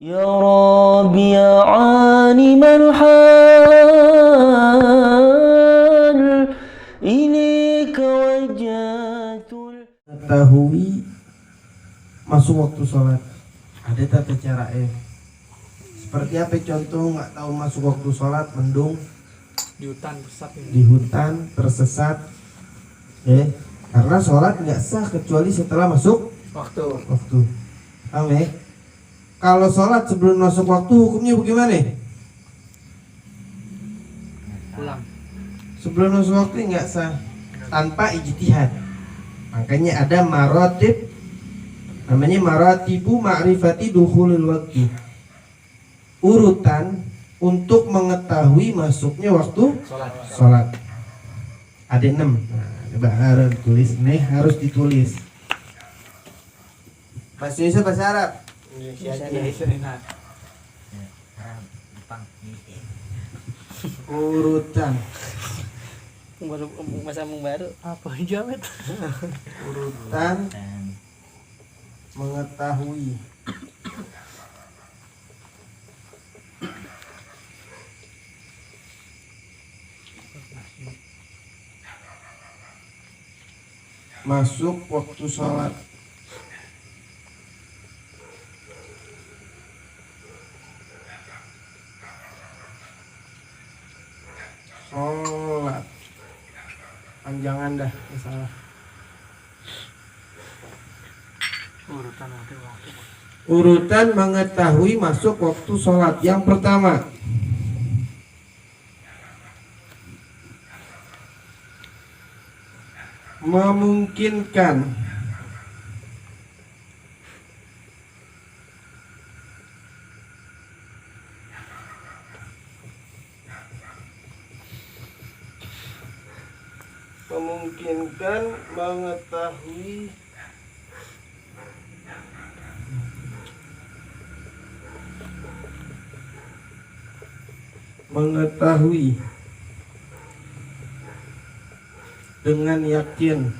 يا رب يا عالم الحال إليك وجهت. Mengetahui masuk waktu sholat ada tata cara seperti apa contoh nggak tahu masuk waktu sholat mendung di hutan tersesat karena sholat nggak sah kecuali setelah masuk waktu. Paham ya? Kalau sholat sebelum masuk waktu hukumnya bagaimana? Pulang. Sebelum masuk waktu nggak sah tanpa ijtihad. Makanya ada maratib, namanya maratibu ma'rifati dukhulil waktu, urutan untuk mengetahui masuknya waktu sholat. Ada 6. Coba harus tulis nih, harus ditulis. Bahasa Indonesia, bahasa Arab. Urutan Baru masa baru apa jawet? urutan mengetahui masuk waktu sholat. Sholat panjangan dah masalah. Urutan mengetahui masuk waktu sholat. Yang pertama, memungkinkan mengetahui dengan yakin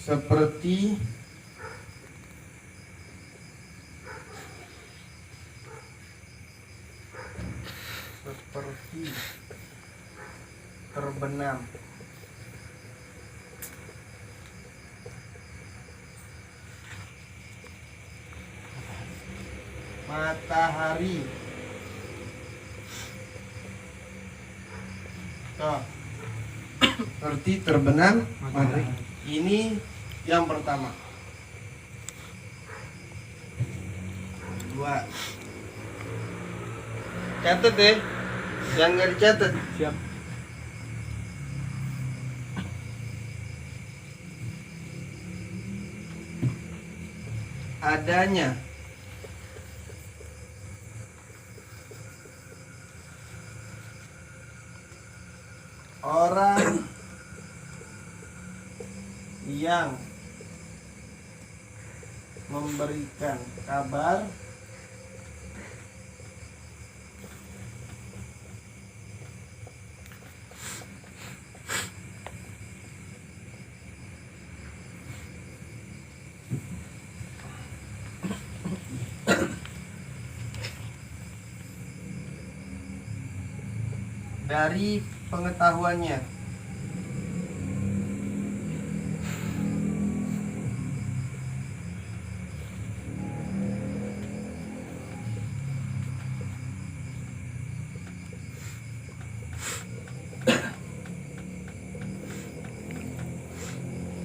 seperti terbenam matahari. Seperti terbenam matahari. Ini yang pertama. 2. Catat deh, jangan nggak dicatat. Siap. Adanya orang yang memberikan kabar dari pengetahuannya.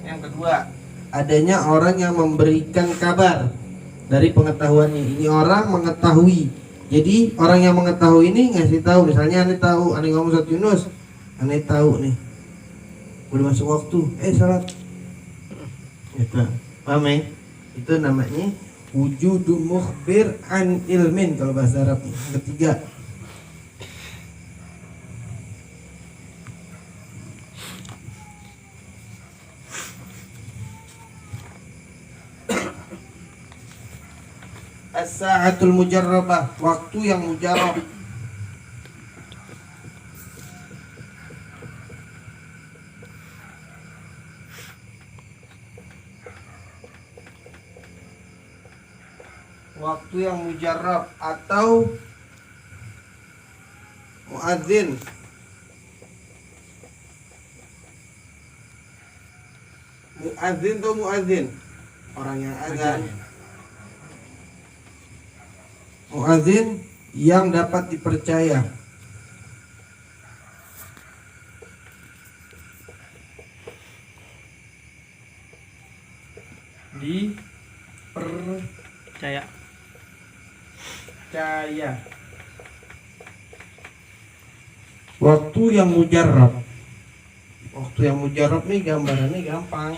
Yang kedua, adanya orang yang memberikan kabar dari pengetahuannya. Ini orang mengetahui. Jadi orang yang mengetahui ini ngasih tahu, misalnya aneh tahu, aneh ngomong Ustaz Yunus, aneh tahu nih, udah masuk waktu, salat. Itu, paham ya? Itu namanya wujudu mukhbir an ilmin kalau bahasa Arab. Ketiga, As-sa'atul mujarrabah, waktu yang mujarrab. Waktu yang mujarrab atau muadzin. Muadzin atau muadzin? Orang yang azan. Muadzin yang dapat dipercaya. Percaya. Waktu yang mujarrab. Waktu yang mujarrab nih gambarannya gampang.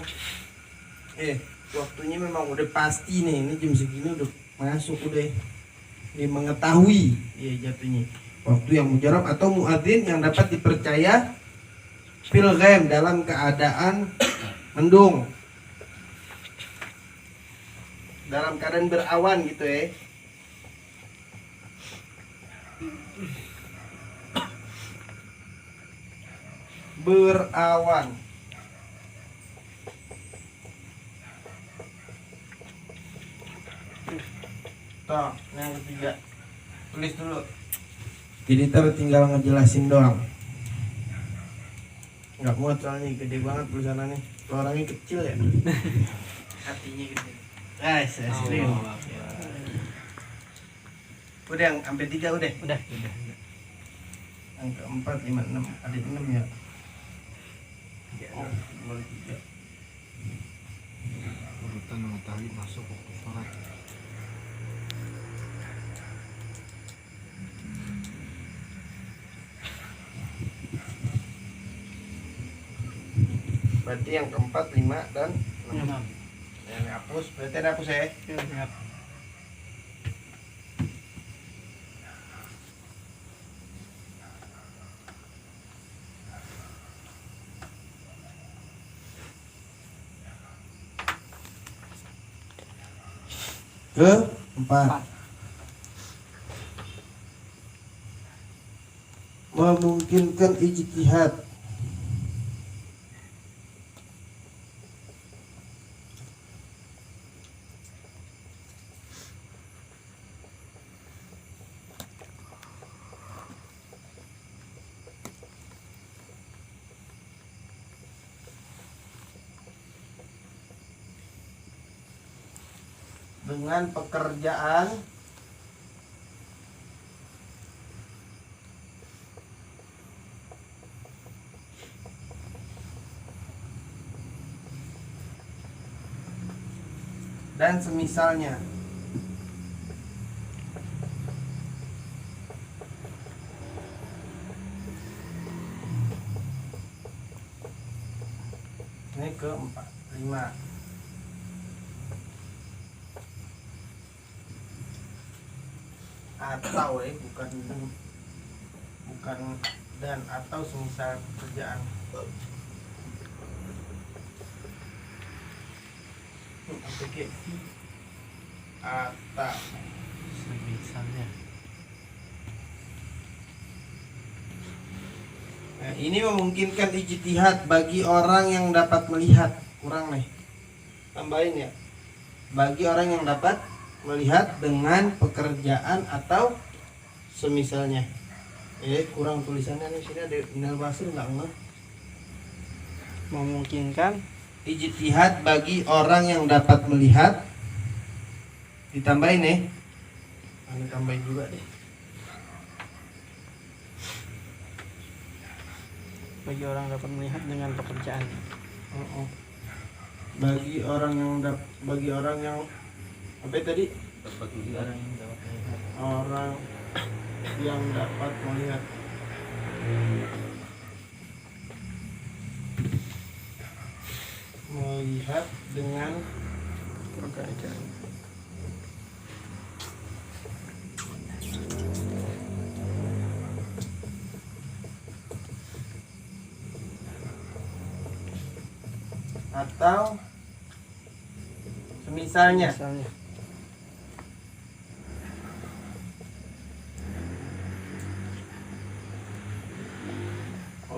Waktunya memang udah pasti nih. Ini jam segini udah masuk udah. Ini mengetahui jatuhnya. Waktu yang mujarrab atau muadzin yang dapat dipercaya fil ghaib, dalam keadaan mendung. Dalam keadaan berawan gitu ya. Berawan. Toh, yang ketiga. Tulis dulu. Jadi tinggal ngejelasin doang. Nggak muat soalnya gede banget tulisannya. Orangnya kecil ya. Hatinya gede. Asli. Udah yang sampai 3 udah. Udah. Yang keempat, 5, 6. Ada 6 ya. Oh, boleh 3. Urutan mengetahui masuk waktu sholat. Berarti yang keempat, 5 dan 6. 6. Yang hapus, berarti ada hapus ya. Siap. Keempat, memungkinkan ijtihad. Dengan pekerjaan dan semisalnya. Ini keempat, 5. Atau bukan dan atau semisal pekerjaan. Atau Misalnya. nah, ini memungkinkan ijtihad bagi orang yang dapat melihat. Kurang nih, tambahin ya. Bagi orang yang dapat melihat dengan pekerjaan atau semisalnya. Kurang tulisannya nih, sini ada Minal Basir nggak ngeh. Memungkinkan Ijtihad bagi orang yang dapat melihat. Ditambahin nih. Ini tambahin juga deh. bagi orang dapat melihat dengan pekerjaan. Bagi orang yang apa tadi? Orang yang dapat melihat. Orang yang dapat melihat. Melihat dengan Pekerjaan. atau semisalnya. Misalnya.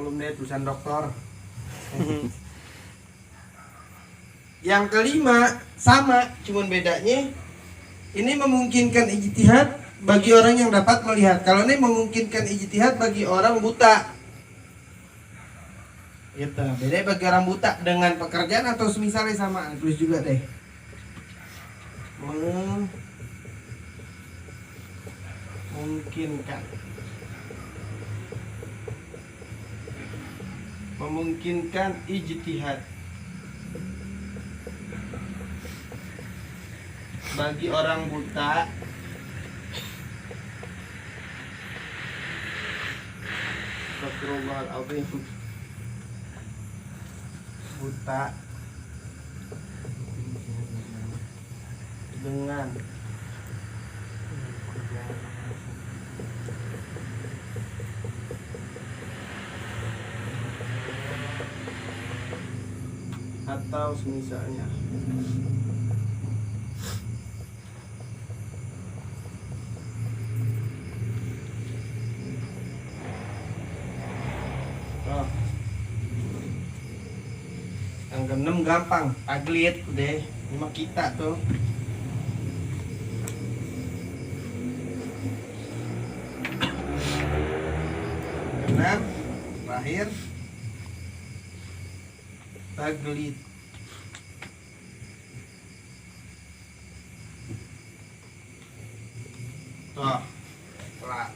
maklum deh tulisan dokter. Yang kelima sama, cuman bedanya ini memungkinkan ijtihad bagi orang yang dapat melihat. Kalau ini memungkinkan ijtihad bagi orang buta. Gitu. Beda bagi orang buta dengan pekerjaan atau semisalnya sama. Tulis juga deh. Memungkinkan ijtihad bagi orang buta Astagfirullahaladzim, buta dengan atau semisalnya. Oh. Yang keenam gampang, taglid deh. Ini mah kita tuh. Keenam terakhir taglid. Tuh, kelar.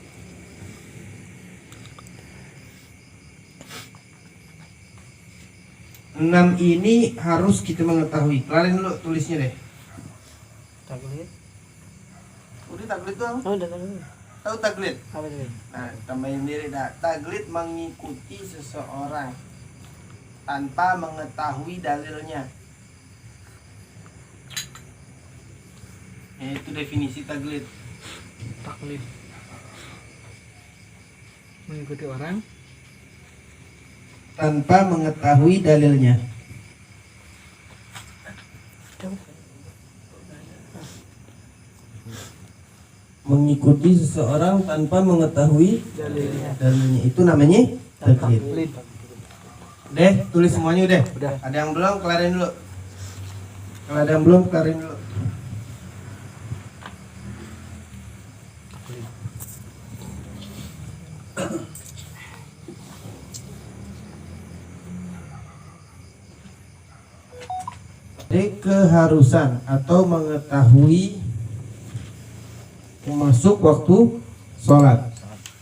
Enam ini harus kita mengetahui. Kelarin dulu tulisnya deh. Taklid. Udah taglid tuh. Oh, udah taklid. Tahu taglid? Apa itu? Nah, tambahin diri dah. Taglid mengikuti seseorang tanpa mengetahui dalilnya. Itu definisi taglid. Taklid. Mengikuti orang Tanpa mengetahui dalilnya. Mengikuti seseorang tanpa mengetahui dalilnya. dalilnya. Itu namanya taglid. Taklid. Deh, tulis semuanya udah. Udah. Ada yang belum, kelarin dulu. Kalau ada yang belum, kelarin dulu. Keharusan atau mengetahui masuk waktu sholat.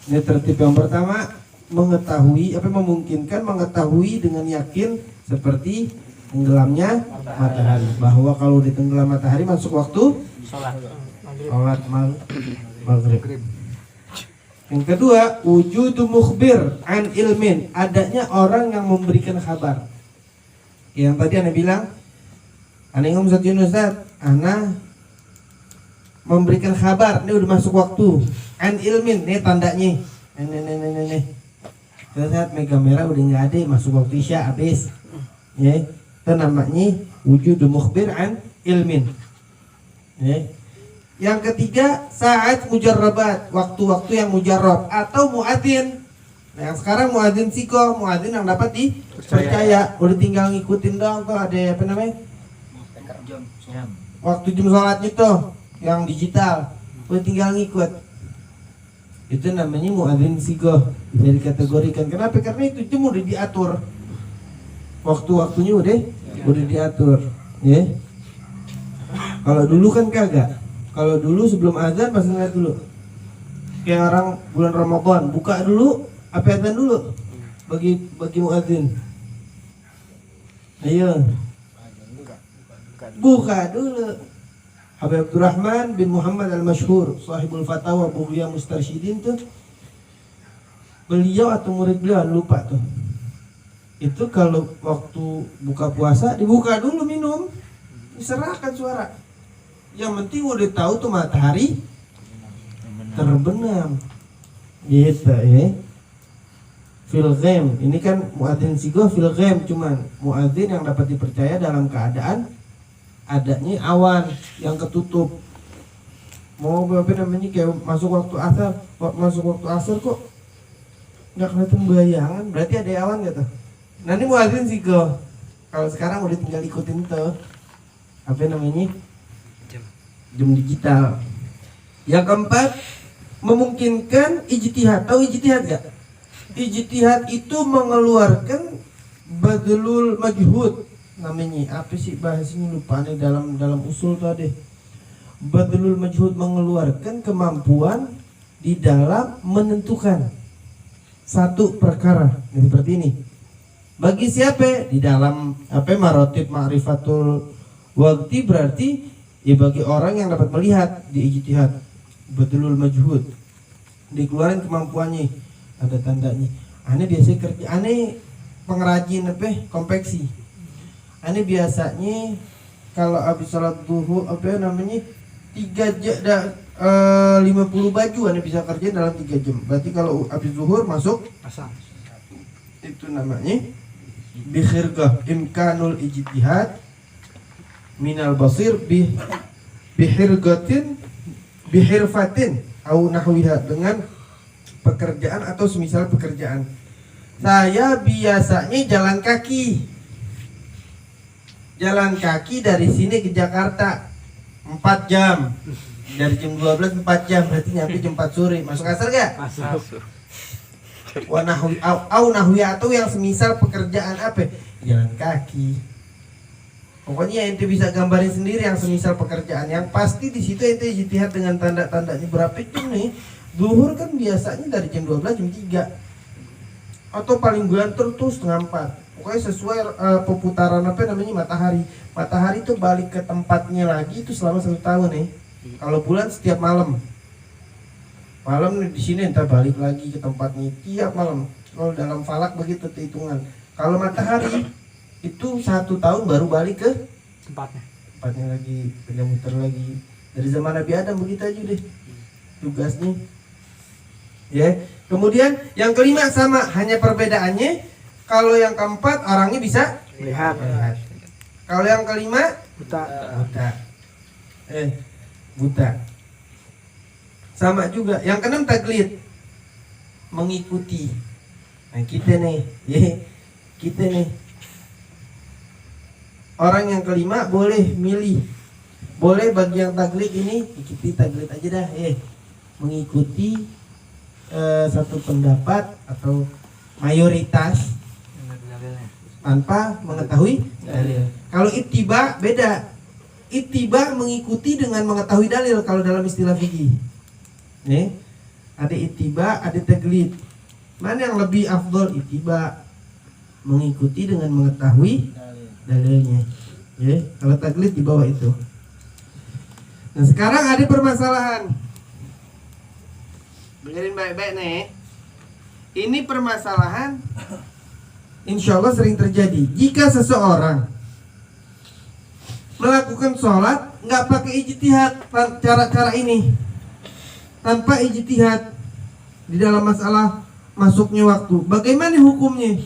Ini tertib yang pertama, mengetahui apa memungkinkan mengetahui dengan yakin seperti tenggelamnya matahari, bahwa kalau di tenggelam matahari masuk waktu Sholat. sholat maghrib. Yang kedua, wujudu mukhbir an ilmin, adanya orang yang memberikan kabar. Yang tadi Anda bilang, Anda ngomong Ustaz Yunus, Anda memberikan kabar, ini udah masuk waktu. An ilmin, ini tandanya. Nih. Saat mega merah udah nggak ada, masuk waktu isya habis. Ya, itu namanya wujudu mukhbir an ilmin. Ya. Yang ketiga, saat mujarrabat, waktu-waktu yang mujarrab atau muadzin. Nah, yang sekarang muadzin siko, muadzin yang dapat dipercaya, udah tinggal ngikutin dong tuh, ada apa namanya? Waktu jam sholatnya tuh yang digital, udah tinggal ngikut. Itu namanya muadzin siko, bisa dikategorikan. Kenapa? Karena itu jam udah diatur, waktu-waktunya udah diatur. Ya. Kalau dulu kan kagak. Kalau dulu sebelum azan pasti ngeliat dulu. Kayak orang bulan Ramadan, buka dulu, apa azan dulu? Bagi muadzin. Ayo. Buka dulu. Habib Abdurrahman bin Muhammad al-Mashhur, sahibul fatawa Bughya Mustarsyidin tuh. Beliau atau murid beliau lupa tuh. Itu kalau waktu buka puasa dibuka dulu minum. Diserahkan suara. Yang penting udah tahu tuh matahari terbenam. Gitu ya. Fil ghaim. Ini kan muadzin sigoh fil ghaim, cuman muadzin yang dapat dipercaya dalam keadaan adanya awan yang ketutup. Mau apa namanya, kayak masuk waktu asar kok nggak kelihatan bayangan, berarti ada awan nggak tuh? Nanti muadzin sih kok. Kalau sekarang udah tinggal ikutin tuh apa namanya jam digital. Yang keempat, memungkinkan ijtihad. Tahu ijtihad gak? Ijtihad itu mengeluarkan badlul majhud namanya. Apa sih bahasanya lupa nih dalam usul tuh deh. Badlul majhud mengeluarkan kemampuan di dalam menentukan satu perkara. Seperti ini. Bagi siapa? Di dalam apa marotib ma'rifatul waqti berarti ya bagi orang yang dapat melihat di ijtihad. Badlul majhud. Dikeluarin kemampuannya. Ada tandanya. Aneh biasanya kerja, aneh pengrajin apa? Konveksi. Aneh biasanya kalau habis sholat duhur apa namanya 3 jam 50 baju aneh bisa kerja dalam 3 jam. Berarti kalau habis zuhur masuk Pasang. itu namanya bikhirgah imkanul ijtihad minal basir bihirgatin bihirfatin au nahwiha dengan pekerjaan atau semisal pekerjaan. Saya biasanya jalan kaki dari sini ke Jakarta 4 jam. Dari jam 12 4 jam berarti nyampe jam 4 sore. Masuk asar gak? Masuk. Wa nahwi au nahwi atau yang semisal pekerjaan apa? Jalan kaki. Pokoknya ente bisa gambarin sendiri yang semisal pekerjaan. Yang pasti di situ ente ijtihad dengan tanda-tandanya berapa jam nih? Zuhur kan biasanya dari jam 12 jam 3. Atau paling banter tuh setengah 4. Pokoknya sesuai perputaran apa namanya matahari. Matahari itu balik ke tempatnya lagi itu selama 1 tahun nih. Kalau bulan setiap malam di sini entah balik lagi ke tempatnya tiap malam. Kalau dalam falak begitu hitungan. Kalau matahari itu 1 tahun baru balik ke tempatnya lagi, beda muter lagi. Dari zaman Nabi Adam begitu aja deh tugasnya. Ya. Kemudian yang kelima sama, hanya perbedaannya kalau yang keempat orangnya bisa Lihat. Kalau yang kelima Buta. buta. Sama juga. Yang keenam taklid, mengikuti. Nah kita nih, orang yang kelima boleh milih. Boleh bagi yang taklid ini ikuti taklid aja dah, mengikuti satu pendapat atau mayoritas tanpa mengetahui dalil. Kalau ittiba beda. Ittiba mengikuti dengan mengetahui dalil kalau dalam istilah fikih. Nih, ada ittiba, ada taklid. Mana yang lebih afdol? Ittiba, mengikuti dengan mengetahui dalilnya. Ya, kalau taklid di bawah itu. Nah, sekarang ada permasalahan. Dengerin baik-baik nih. Ini permasalahan insya Allah sering terjadi. Jika seseorang melakukan sholat nggak pakai ijtihad, cara-cara ini tanpa ijtihad di dalam masalah masuknya waktu, bagaimana hukumnya?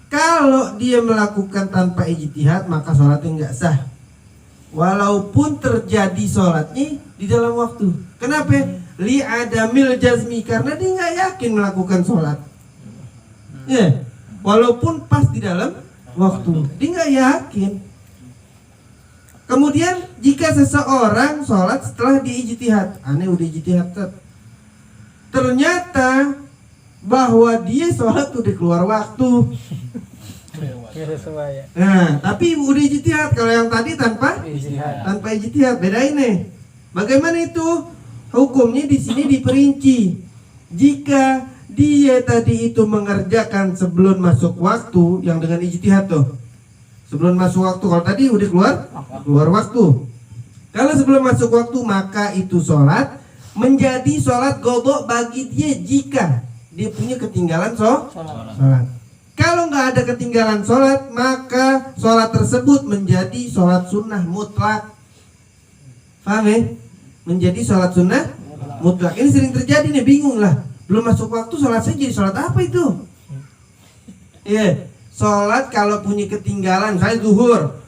Kalau dia melakukan tanpa ijtihad maka sholatnya nggak sah, walaupun terjadi sholatnya di dalam waktu. Kenapa? Li adamil jazmi, karena dia nggak yakin melakukan sholat. Ya, walaupun pas di dalam waktu, dia nggak yakin. Kemudian jika seseorang sholat setelah diijtihad, aneh udah ijtihad, ternyata bahwa dia sholat udah keluar waktu. Nah, tapi udah ijtihad. Kalau yang tadi tanpa ijtihad, bedain nih. Bagaimana itu? Hukumnya di sini diperinci. Jika dia tadi itu mengerjakan sebelum masuk waktu yang dengan ijtihad tuh. Sebelum masuk waktu, kalau tadi udah keluar waktu. Kalau sebelum masuk waktu maka itu sholat menjadi sholat qadha bagi dia jika dia punya ketinggalan sholat. Kalau nggak ada ketinggalan sholat maka sholat tersebut menjadi sholat sunnah mutlak. Paham ya? Menjadi sholat sunnah mutlak. Ini sering terjadi nih, bingung lah. Belum masuk waktu sholat saya jadi sholat apa itu? Iya. Sholat kalau punya ketinggalan, saya zuhur,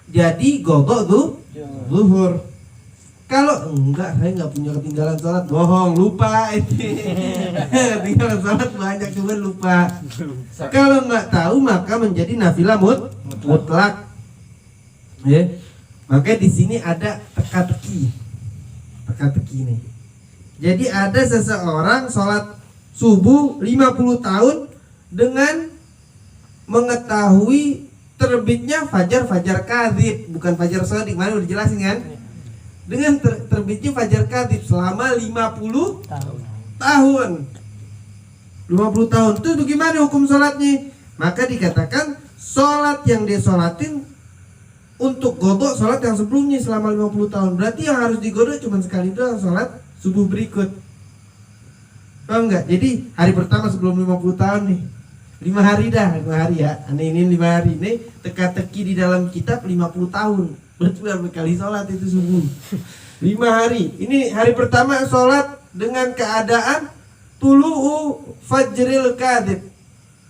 jadi qadha zuhur. Kalau enggak, saya nggak punya ketinggalan sholat, bohong, lupa itu. Ketinggalan sholat banyak cuma lupa. Kalau nggak tahu maka menjadi nafilah mutlak. Ya. Makanya di sini ada teka-teki nih. Jadi ada seseorang sholat subuh 50 tahun dengan mengetahui terbitnya fajar kadzib, bukan fajar shadiq. Mana udah jelasin kan? Dengan terbitnya fajar kadzib selama 50 tahun. 50 tahun. Itu bagaimana hukum sholatnya? Maka dikatakan sholat yang dia sholatin untuk godok sholat yang sebelumnya selama 50 tahun. Berarti yang harus digodok cuma sekali doang, sholat subuh berikut. Paham nggak? Jadi hari pertama sebelum 50 tahun nih, 5 hari ya. Ini 5 hari nih, teka-teki di dalam kitab 50 tahun. Berarti berapa kali sholat itu subuh? 5 hari. Ini hari pertama sholat dengan keadaan tulu'u fajril kadzib,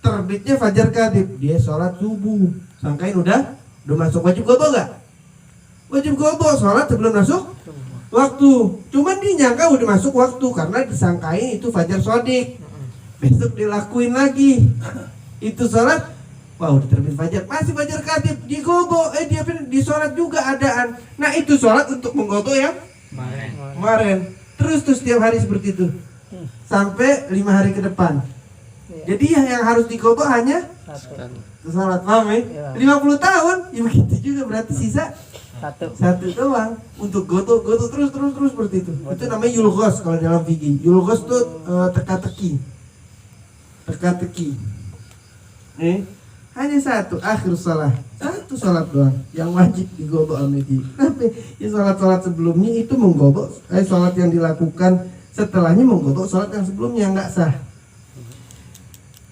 terbitnya fajar kadzib. Dia sholat subuh, sangkain udah masuk. Wajib godok gak? Wajib godok, sholat sebelum masuk waktu. Cuman dia nyangka udah masuk waktu karena disangkain itu fajar shadiq. Besok dilakuin lagi itu sholat, wah udah terbit fajar, masih fajar kadzib, digodok, dia di sholat juga adaan. Nah itu sholat untuk menggodok yang kemarin. Terus setiap hari seperti itu sampai 5 hari ke depan. Jadi yang harus digodok hanya sholat, paham ya? 50 tahun, ya begitu juga, berarti sisa satu doang untuk godok terus seperti itu. Itu namanya yulghos kalau dalam fikih. Yulghos itu teka-teki. Hanya satu akhir salat, satu salat doang yang wajib digodok sama dia. Tapi ya salat sebelumnya itu menggodok, salat yang dilakukan setelahnya menggodok salat yang sebelumnya nggak sah.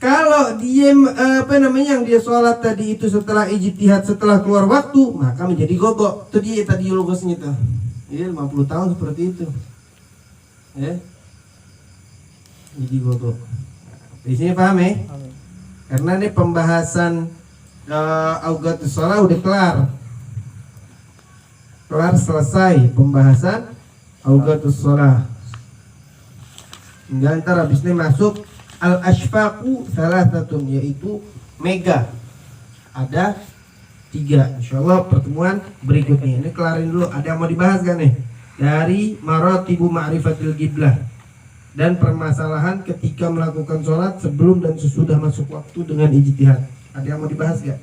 Kalau dia yang dia sholat tadi itu setelah ijtihad, setelah keluar waktu, maka menjadi godok. Itu dia tadi yulghosnya tuh. Ya 50 tahun seperti itu. Ya. Jadi godok. Di sini paham ya? Karena ini pembahasan auqatus shalah udah kelar selesai pembahasan auqatus shalah. Tinggal ntar habis ini masuk al-ashfaqu salasatun, yaitu mega. Ada 3. Insyaallah pertemuan berikutnya. Ini kelarin dulu. Ada yang mau dibahas kan nih? Dari maratibu ma'rifatil qiblah dan permasalahan ketika melakukan sholat sebelum dan sesudah masuk waktu dengan ijtihad. Ada yang mau dibahas gak?